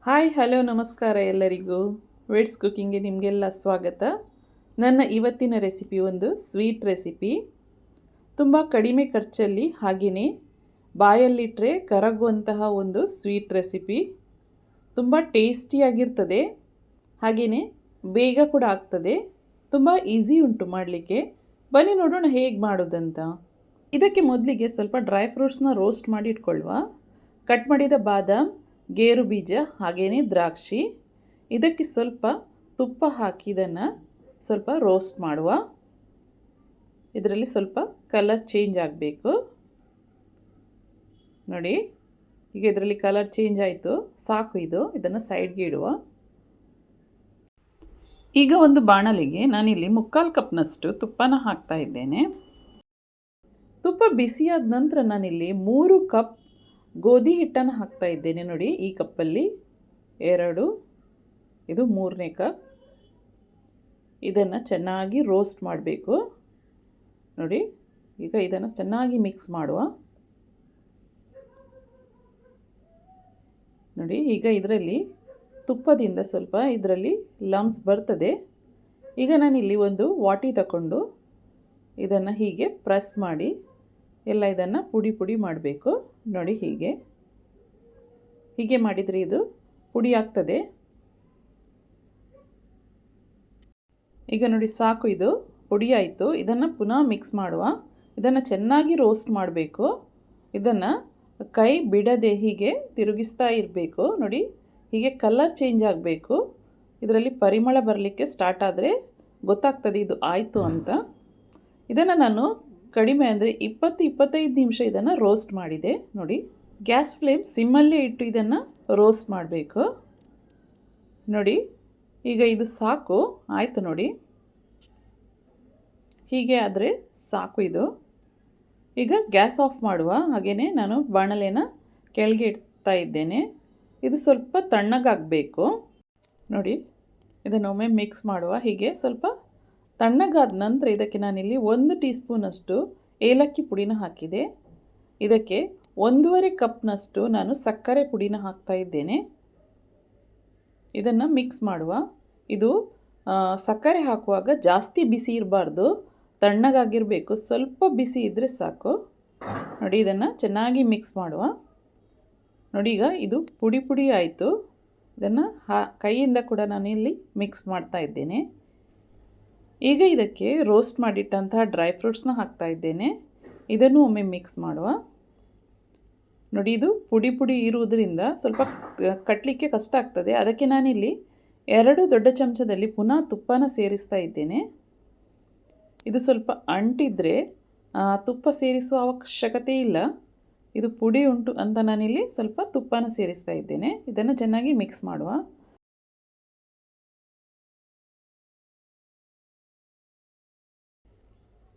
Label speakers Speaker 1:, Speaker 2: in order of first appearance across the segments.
Speaker 1: Hi hello ನಮಸ್ಕಾರ ಎಲ್ಲರಿಗೂ. ವೇಡ್ಸ್ ಕುಕ್ಕಿಂಗ್ಗೆ ನಿಮಗೆಲ್ಲ ಸ್ವಾಗತ. ನನ್ನ ಇವತ್ತಿನ ರೆಸಿಪಿ ಒಂದು ಸ್ವೀಟ್ ರೆಸಿಪಿ. ತುಂಬ ಕಡಿಮೆ ಖರ್ಚಲ್ಲಿ ಹಾಗೆಯೇ ಬಾಯಲ್ಲಿಟ್ಟರೆ ಕರಗುವಂತಹ ಒಂದು ಸ್ವೀಟ್ ರೆಸಿಪಿ. ತುಂಬ ಟೇಸ್ಟಿಯಾಗಿರ್ತದೆ, ಹಾಗೆಯೇ ಬೇಗ ಕೂಡ ಆಗ್ತದೆ. ತುಂಬ ಈಸಿ ಉಂಟು ಮಾಡಲಿಕ್ಕೆ. ಬನ್ನಿ ನೋಡೋಣ ಹೇಗೆ ಮಾಡೋದಂತ. ಇದಕ್ಕೆ ಮೊದಲಿಗೆ ಸ್ವಲ್ಪ ಡ್ರೈ ಫ್ರೂಟ್ಸ್ನ ರೋಸ್ಟ್ ಮಾಡಿ ಇಟ್ಕೊಳ್ಳುವ. ಕಟ್ ಮಾಡಿದ ಬಾದಾಮ್, ಗೇರು ಬೀಜ, ಹಾಗೆಯೇ ದ್ರಾಕ್ಷಿ. ಇದಕ್ಕೆ ಸ್ವಲ್ಪ ತುಪ್ಪ ಹಾಕಿ ಇದನ್ನು ಸ್ವಲ್ಪ ರೋಸ್ಟ್ ಮಾಡುವ. ಇದರಲ್ಲಿ ಸ್ವಲ್ಪ ಕಲರ್ ಚೇಂಜ್ ಆಗಬೇಕು ನೋಡಿ. ಈಗ ಇದರಲ್ಲಿ ಕಲರ್ ಚೇಂಜ್ ಆಯಿತು, ಸಾಕು. ಇದನ್ನು ಸೈಡ್ಗೆ ಇಡುವ. ಈಗ ಒಂದು ಬಾಣಲಿಗೆ ನಾನಿಲ್ಲಿ 3/4 ಕಪ್ನಷ್ಟು ತುಪ್ಪನ ಹಾಕ್ತಾ ಇದ್ದೇನೆ. ತುಪ್ಪ ಬಿಸಿಯಾದ ನಂತರ ನಾನಿಲ್ಲಿ 3 ಕಪ್ ಗೋಧಿ ಹಿಟ್ಟನ್ನು ಹಾಕ್ತಾ ಇದ್ದೇನೆ ನೋಡಿ. ಈ ಕಪ್ಪಲ್ಲಿ 2, ಇದು 3ನೇ ಕಪ್. ಇದನ್ನು ಚೆನ್ನಾಗಿ ರೋಸ್ಟ್ ಮಾಡಬೇಕು ನೋಡಿ. ಈಗ ಇದನ್ನು ಚೆನ್ನಾಗಿ ಮಿಕ್ಸ್ ಮಾಡುವ ನೋಡಿ. ಈಗ ಇದರಲ್ಲಿ ತುಪ್ಪದಿಂದ ಸ್ವಲ್ಪ ಇದರಲ್ಲಿ ಲಮ್ಸ್ ಬರ್ತದೆ. ಈಗ ನಾನಿಲ್ಲಿ ಒಂದು ವಾಟಿ ತಗೊಂಡು ಇದನ್ನು ಹೀಗೆ ಪ್ರೆಸ್ ಮಾಡಿ ಎಲ್ಲ ಇದನ್ನು ಪುಡಿ ಪುಡಿ ಮಾಡಬೇಕು ನೋಡಿ. ಹೀಗೆ ಮಾಡಿದರೆ ಇದು ಪುಡಿ ಆಗ್ತದೆ. ಈಗ ನೋಡಿ ಸಾಕು, ಇದು ಪುಡಿ ಆಯಿತು. ಇದನ್ನು ಪುನಃ ಮಿಕ್ಸ್ ಮಾಡುವ. ಇದನ್ನು ಚೆನ್ನಾಗಿ ರೋಸ್ಟ್ ಮಾಡಬೇಕು. ಇದನ್ನು ಕೈ ಬಿಡದೆ ಹೀಗೆ ತಿರುಗಿಸ್ತಾ ಇರಬೇಕು ನೋಡಿ. ಹೀಗೆ ಕಲರ್ ಚೇಂಜ್ ಆಗಬೇಕು. ಇದರಲ್ಲಿ ಪರಿಮಳ ಬರಲಿಕ್ಕೆ ಸ್ಟಾರ್ಟ್ ಆದರೆ ಗೊತ್ತಾಗ್ತದೆ ಇದು ಆಯಿತು ಅಂತ. ಇದನ್ನು ನಾನು ಕಡಿಮೆ ಅಂದರೆ 20-25 ನಿಮಿಷ ಇದನ್ನು ರೋಸ್ಟ್ ಮಾಡಿದೆ ನೋಡಿ. ಗ್ಯಾಸ್ ಫ್ಲೇಮ್ ಸಿಮ್ಮಲ್ಲೇ ಇಟ್ಟು ಇದನ್ನು ರೋಸ್ಟ್ ಮಾಡಬೇಕು ನೋಡಿ. ಈಗ ಇದು ಸಾಕು, ಆಯಿತು ನೋಡಿ. ಹೀಗೆ ಆದರೆ ಸಾಕು ಇದು. ಈಗ ಗ್ಯಾಸ್ ಆಫ್ ಮಾಡುವ. ಹಾಗೆಯೇ ನಾನು ಬಾಣಲೆನ ಕೆಳಗೆ ಇಡ್ತಾ ಇದ್ದೇನೆ. ಇದು ಸ್ವಲ್ಪ ತಣ್ಣಗಾಗಬೇಕು ನೋಡಿ. ಇದನ್ನೊಮ್ಮೆ ಮಿಕ್ಸ್ ಮಾಡುವ. ಹೀಗೆ ಸ್ವಲ್ಪ ತಣ್ಣಗಾದ ನಂತರ ಇದಕ್ಕೆ ನಾನಿಲ್ಲಿ 1 ಟೀ ಸ್ಪೂನಷ್ಟು ಏಲಕ್ಕಿ ಪುಡಿನ ಹಾಕಿದೆ. ಇದಕ್ಕೆ 1.5 ಕಪ್ನಷ್ಟು ನಾನು ಸಕ್ಕರೆ ಪುಡಿನ ಹಾಕ್ತಾ ಇದ್ದೇನೆ. ಇದನ್ನು ಮಿಕ್ಸ್ ಮಾಡುವ. ಇದು ಸಕ್ಕರೆ ಹಾಕುವಾಗ ಜಾಸ್ತಿ ಬಿಸಿ ಇರಬಾರ್ದು, ತಣ್ಣಗಾಗಿರಬೇಕು. ಸ್ವಲ್ಪ ಬಿಸಿ ಇದ್ದರೆ ಸಾಕು ನೋಡಿ. ಇದನ್ನು ಚೆನ್ನಾಗಿ ಮಿಕ್ಸ್ ಮಾಡುವ ನೋಡಿ. ಈಗ ಇದು ಪುಡಿ ಪುಡಿ ಆಯಿತು. ಇದನ್ನು ಕೈಯಿಂದ ಕೂಡ ನಾನು ಇಲ್ಲಿ ಮಿಕ್ಸ್ ಮಾಡ್ತಾ ಇದ್ದೇನೆ. ಈಗ ಇದಕ್ಕೆ ರೋಸ್ಟ್ ಮಾಡಿಟ್ಟಂತಹ ಡ್ರೈ ಫ್ರೂಟ್ಸ್ನ ಹಾಕ್ತಾ ಇದ್ದೇನೆ. ಇದನ್ನು ಒಮ್ಮೆ ಮಿಕ್ಸ್ ಮಾಡುವ ನೋಡಿ. ಇದು ಪುಡಿ ಪುಡಿ ಇರುವುದರಿಂದ ಸ್ವಲ್ಪ ಕಟ್ಟಲಿಕ್ಕೆ ಕಷ್ಟ ಆಗ್ತದೆ. ಅದಕ್ಕೆ ನಾನಿಲ್ಲಿ 2 ದೊಡ್ಡ ಚಮಚದಲ್ಲಿ ಪುನಃ ತುಪ್ಪನ ಸೇರಿಸ್ತಾ ಇದ್ದೇನೆ. ಇದು ಸ್ವಲ್ಪ ಅಂಟಿದ್ರೆ ತುಪ್ಪ ಸೇರಿಸುವ ಅವಶ್ಯಕತೆ ಇಲ್ಲ. ಇದು ಪುಡಿ ಉಂಟು ಅಂತ ನಾನಿಲ್ಲಿ ಸ್ವಲ್ಪ ತುಪ್ಪನ ಸೇರಿಸ್ತಾ ಇದ್ದೇನೆ. ಇದನ್ನು ಚೆನ್ನಾಗಿ ಮಿಕ್ಸ್ ಮಾಡುವ.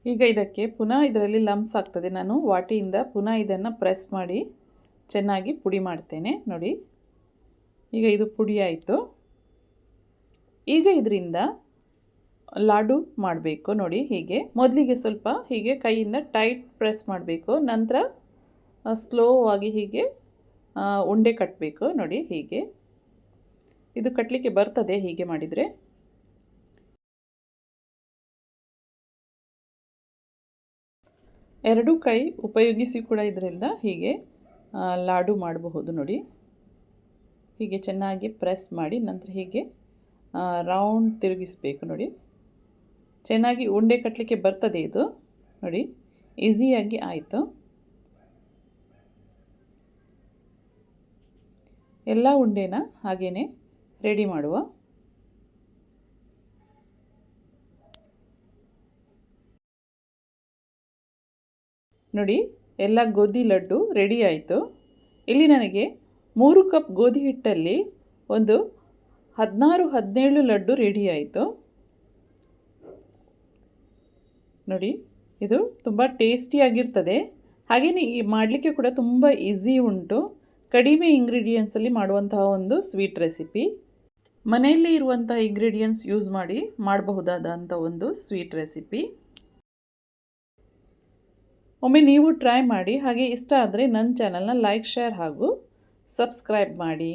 Speaker 1: ಈಗ ಇದಕ್ಕೆ ಪುನಃ ಇದರಲ್ಲಿ ಲಮ್ಸ್ ಆಗ್ತದೆ. ನಾನು ವಾಟಿಯಿಂದ ಪುನಃ ಇದನ್ನು ಪ್ರೆಸ್ ಮಾಡಿ ಚೆನ್ನಾಗಿ ಪುಡಿ ಮಾಡ್ತೇನೆ ನೋಡಿ. ಈಗ ಇದು ಪುಡಿ ಆಯಿತು. ಈಗ ಇದರಿಂದ ಲಾಡು ಮಾಡಬೇಕು ನೋಡಿ. ಹೀಗೆ ಮೊದಲಿಗೆ ಸ್ವಲ್ಪ ಹೀಗೆ ಕೈಯಿಂದ ಟೈಟ್ ಪ್ರೆಸ್ ಮಾಡಬೇಕು. ನಂತರ ಸ್ಲೋ ಆಗಿ ಹೀಗೆ ಉಂಡೆ ಕಟ್ಟಬೇಕು ನೋಡಿ. ಹೀಗೆ ಇದು ಕಟ್ಟಲಿಕ್ಕೆ ಬರ್ತದೆ ಹೀಗೆ ಮಾಡಿದರೆ. ಎರಡೂ ಕೈ ಉಪಯೋಗಿಸಿ ಕೂಡ ಇದರಿಂದ ಹೀಗೆ ಲಾಡು ಮಾಡಬಹುದು ನೋಡಿ. ಹೀಗೆ ಚೆನ್ನಾಗಿ ಪ್ರೆಸ್ ಮಾಡಿ ನಂತರ ಹೀಗೆ ರೌಂಡ್ ತಿರುಗಿಸಬೇಕು ನೋಡಿ. ಚೆನ್ನಾಗಿ ಉಂಡೆ ಕಟ್ಟಲಿಕ್ಕೆ ಬರ್ತದೆ ಇದು ನೋಡಿ. ಈಸಿಯಾಗಿ ಆಯಿತು. ಎಲ್ಲ ಉಂಡೆನ ಹಾಗೆಯೇ ರೆಡಿ ಮಾಡುವ. ನೋಡಿ, ಎಲ್ಲ ಗೋಧಿ ಲಡ್ಡು ರೆಡಿ ಆಯಿತು. ಇಲ್ಲಿ ನನಗೆ 3 ಕಪ್ ಗೋಧಿ ಹಿಟ್ಟಲ್ಲಿ ಒಂದು 16-17 ಲಡ್ಡು ರೆಡಿ ಆಯಿತು ನೋಡಿ. ಇದು ತುಂಬ ಟೇಸ್ಟಿಯಾಗಿರ್ತದೆ. ಹಾಗೆಯೇ ಈ ಮಾಡಲಿಕ್ಕೆ ಕೂಡ ತುಂಬ ಈಸಿ ಉಂಟು. ಕಡಿಮೆ ಇಂಗ್ರೀಡಿಯೆಂಟ್ಸಲ್ಲಿ ಮಾಡುವಂತಹ ಒಂದು ಸ್ವೀಟ್ ರೆಸಿಪಿ. ಮನೆಯಲ್ಲೇ ಇರುವಂಥ ಇಂಗ್ರೀಡಿಯೆಂಟ್ಸ್ ಯೂಸ್ ಮಾಡಿ ಮಾಡಬಹುದಾದಂಥ ಒಂದು ಸ್ವೀಟ್ ರೆಸಿಪಿ. ಒಮ್ಮೆ ನೀವು ಟ್ರೈ ಮಾಡಿ. ಹಾಗೆ ಇಷ್ಟ ಆದರೆ ನನ್ನ ಚಾನಲ್ನ ಲೈಕ್, ಶೇರ್ ಹಾಗೂ ಸಬ್ಸ್ಕ್ರೈಬ್ ಮಾಡಿ.